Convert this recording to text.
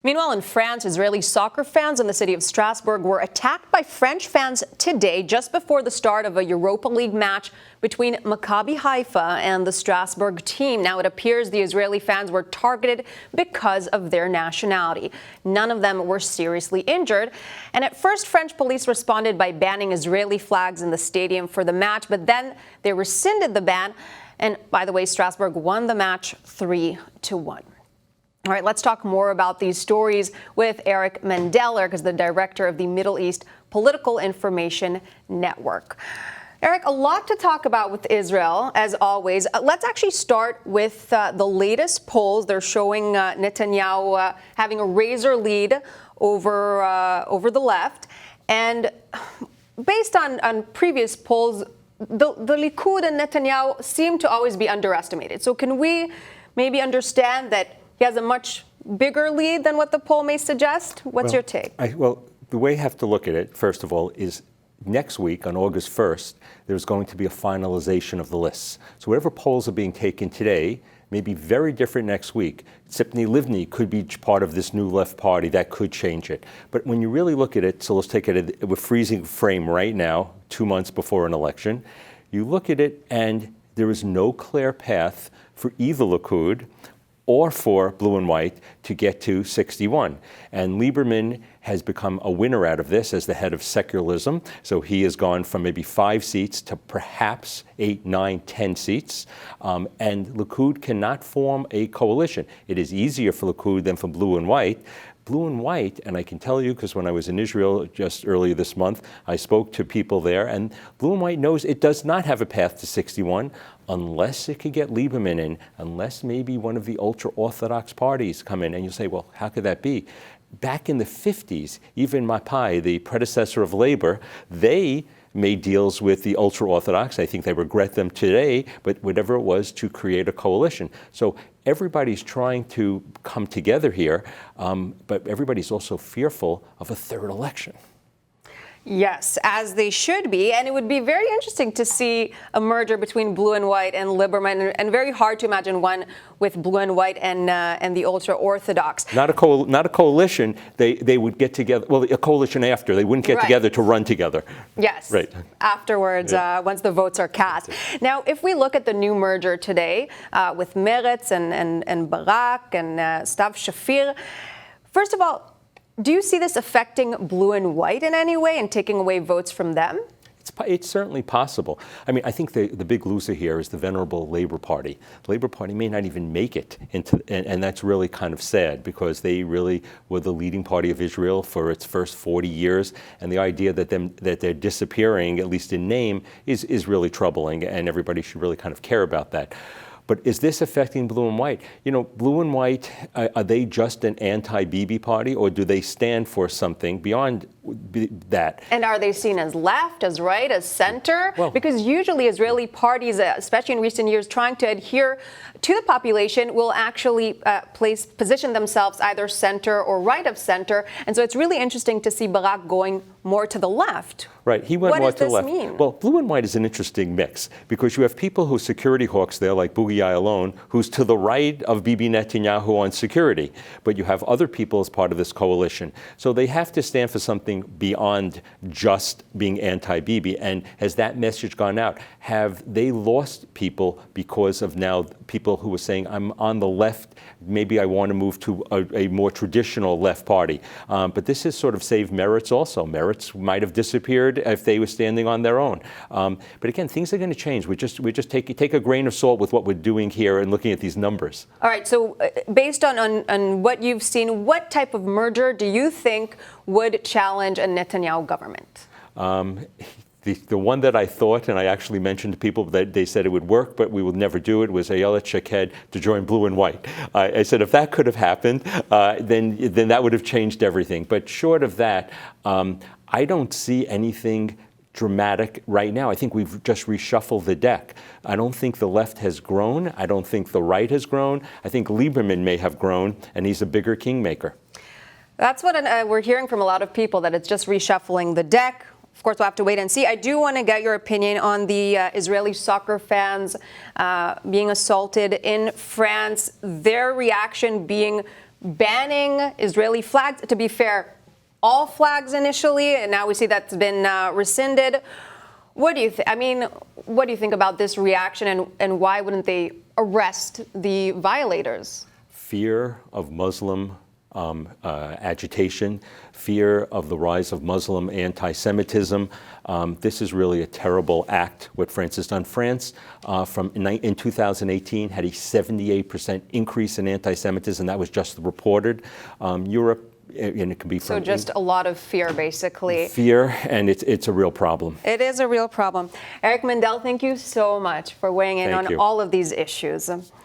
Meanwhile, in France, Israeli soccer fans in the city of Strasbourg were attacked by French fans today, just before the start of a Europa League match between Maccabi Haifa and the Strasbourg team. Now, it appears the Israeli fans were targeted because of their nationality. None of them were seriously injured. And at first, French police responded by banning Israeli flags in the stadium for the match, but then they rescinded the ban. And by the way, Strasbourg won the match 3-1. All right, let's talk more about these stories with Eric Mendeler, who's the director of the Middle East Political Information Network. Eric, a lot to talk about with Israel, as always. Let's actually start with the latest polls. They're showing Netanyahu having a razor lead over the left. And based on previous polls, the Likud and Netanyahu seem to always be underestimated. So can we maybe understand that he has a much bigger lead than what the poll may suggest? What's your take? The way you have to look at it, first of all, is next week, on August 1st, there's going to be a finalization of the lists. So whatever polls are being taken today may be very different next week. Tzipni Livni could be part of this new left party. That could change it. But when you really look at it, so let's take it, we're freezing frame right now, 2 months before an election. You look at it, and there is no clear path for either Likud or for blue and white to get to 61. And Lieberman has become a winner out of this as the head of secularism. So he has gone from maybe 5 seats to perhaps 8, 9, 10 seats. And Likud cannot form a coalition. It is easier for Likud than for blue and white. Blue and white, and I can tell you because when I was in Israel just earlier this month, I spoke to people there, and blue and white knows it does not have a path to 61 unless it could get Lieberman in, unless maybe one of the ultra-Orthodox parties come in. And you say, well, how could that be? Back in the 50s, even MEPIN, the predecessor of Labor, they made deals with the ultra-Orthodox. I think they regret them today, but whatever it was to create a coalition. So everybody's trying to come together here, but everybody's also fearful of a third election. Yes, as they should be. And it would be very interesting to see a merger between blue and white and Lieberman, and very hard to imagine one with blue and white and the ultra-Orthodox. Not a coalition. They would get together. Well, a coalition after. They wouldn't get together to run together. Yes. Right. Afterwards, once the votes are cast. Now, if we look at the new merger today with Meretz and Barak and Stav Shafir, first of all, do you see this affecting blue and white in any way and taking away votes from them? It's certainly possible. I mean, I think the big loser here is the venerable Labor Party. The Labor Party may not even make it into, and that's really kind of sad because they really were the leading party of Israel for its first 40 years. And the idea that they're disappearing, at least in name, is really troubling, and everybody should really kind of care about that. But is this affecting blue and white? You know, blue and white, are they just an anti-Bibi party, or do they stand for something beyond that? And are they seen as left, as right, as center? Well, because usually Israeli parties, especially in recent years, trying to adhere to the population will actually position themselves either center or right of center. And so it's really interesting to see Barak going more to the left. Right, he went more to the left. What does this mean? Well, blue and white is an interesting mix because you have people who are security hawks there, like Boogie Ya'alon, who's to the right of Bibi Netanyahu on security. But you have other people as part of this coalition. So they have to stand for something beyond just being anti-Bibi. And has that message gone out? Have they lost people because of now people who are saying, I'm on the left, maybe I want to move to a more traditional left party? But this has sort of saved Meretz also. Meretz might have disappeared if they were standing on their own. But again, things are going to change. We just take a grain of salt with what we're doing here and looking at these numbers. All right, so based on what you've seen, what type of merger do you think would challenge a Netanyahu government? The one that I thought, and I actually mentioned to people that they said it would work, but we would never do it, was Ayelet Shaked to join blue and white. I said if that could have happened, then that would have changed everything. But short of that, I don't see anything dramatic right now. I think we've just reshuffled the deck. I don't think the left has grown. I don't think the right has grown. I think Lieberman may have grown, and he's a bigger kingmaker. That's what we're hearing from a lot of people, that it's just reshuffling the deck. Of course, we'll have to wait and see. I do want to get your opinion on the Israeli soccer fans being assaulted in France, their reaction being banning Israeli flags. To be fair, all flags initially, and now we see that's been rescinded. What do you think? I mean, what do you think about this reaction, and why wouldn't they arrest the violators? Fear of Muslim agitation, fear of the rise of Muslim anti-Semitism. This is really a terrible act, what France has done. France, in 2018, had a 78% increase in anti-Semitism. That was just reported. Europe, and it can be So just a lot of fear, basically. Fear, and it's a real problem. It is a real problem. Eric Mendel, thank you so much for weighing in on you. all of these issues.